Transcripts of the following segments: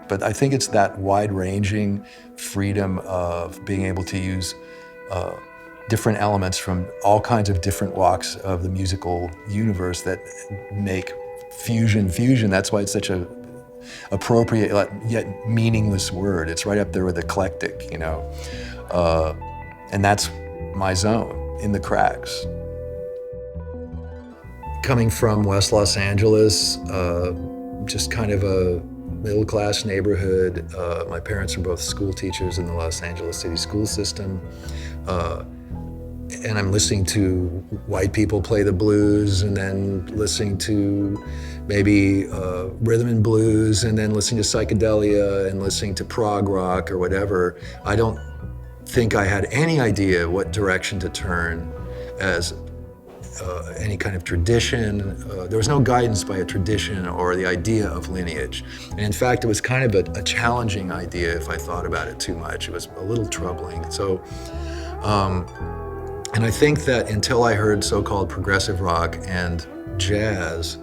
But I think it's that wide-ranging freedom of being able to use different elements from all kinds of different walks of the musical universe that make fusion. That's why it's such a appropriate yet meaningless word. It's right up there with eclectic, you know? And that's my zone, in the cracks. Coming from West Los Angeles, just kind of a middle-class neighborhood. My parents are both school teachers in the Los Angeles City school system. And I'm listening to white people play the blues, and then listening to maybe rhythm and blues, and then listening to psychedelia, and listening to prog rock or whatever. I don't think I had any idea what direction to turn as any kind of tradition. There was no guidance by a tradition or the idea of lineage. And in fact, it was kind of a challenging idea if I thought about it too much. It was a little troubling. So, and I think that until I heard so-called progressive rock and jazz,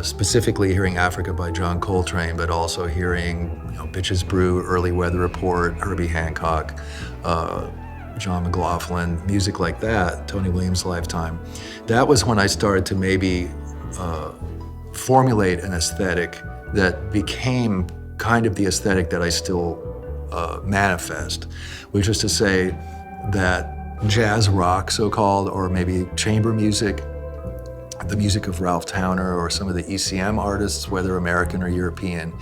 specifically hearing Africa by John Coltrane, but also hearing, you know, Bitches Brew, Early Weather Report, Herbie Hancock, John McLaughlin, music like that, Tony Williams' Lifetime. That was when I started to maybe formulate an aesthetic that became kind of the aesthetic that I still manifest, which is to say that jazz rock, so-called, or maybe chamber music, the music of Ralph Towner or some of the ECM artists, whether American or European,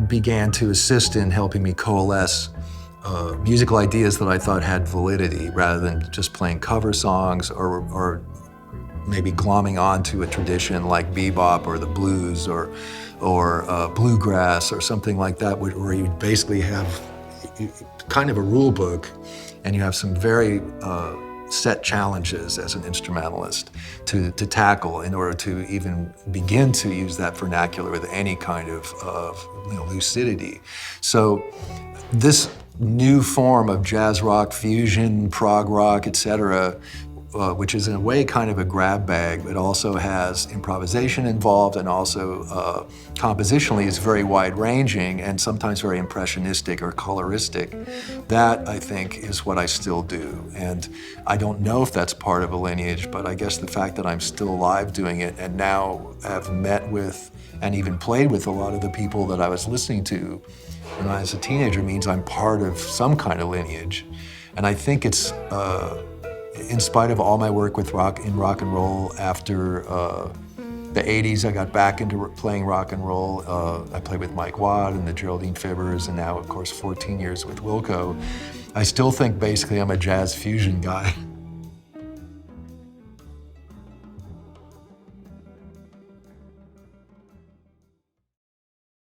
began to assist in helping me coalesce musical ideas that I thought had validity, rather than just playing cover songs or maybe glomming onto a tradition like bebop or the blues or bluegrass or something like that, where you basically have kind of a rule book and you have some very set challenges as an instrumentalist to tackle in order to even begin to use that vernacular with any kind of you know, lucidity. So this new form of jazz rock, fusion, prog rock, etc., which is in a way kind of a grab bag, but also has improvisation involved, and also compositionally is very wide-ranging and sometimes very impressionistic or coloristic. That, I think, is what I still do. And I don't know if that's part of a lineage, but I guess the fact that I'm still alive doing it and now have met with and even played with a lot of the people that I was listening to when I was a teenager means I'm part of some kind of lineage. And I think it's, in spite of all my work with rock and roll after the 80s, I got back into playing rock and roll. I played with Mike Watt and the Geraldine Fibbers, and now, of course, 14 years with Wilco. I still think basically I'm a jazz fusion guy.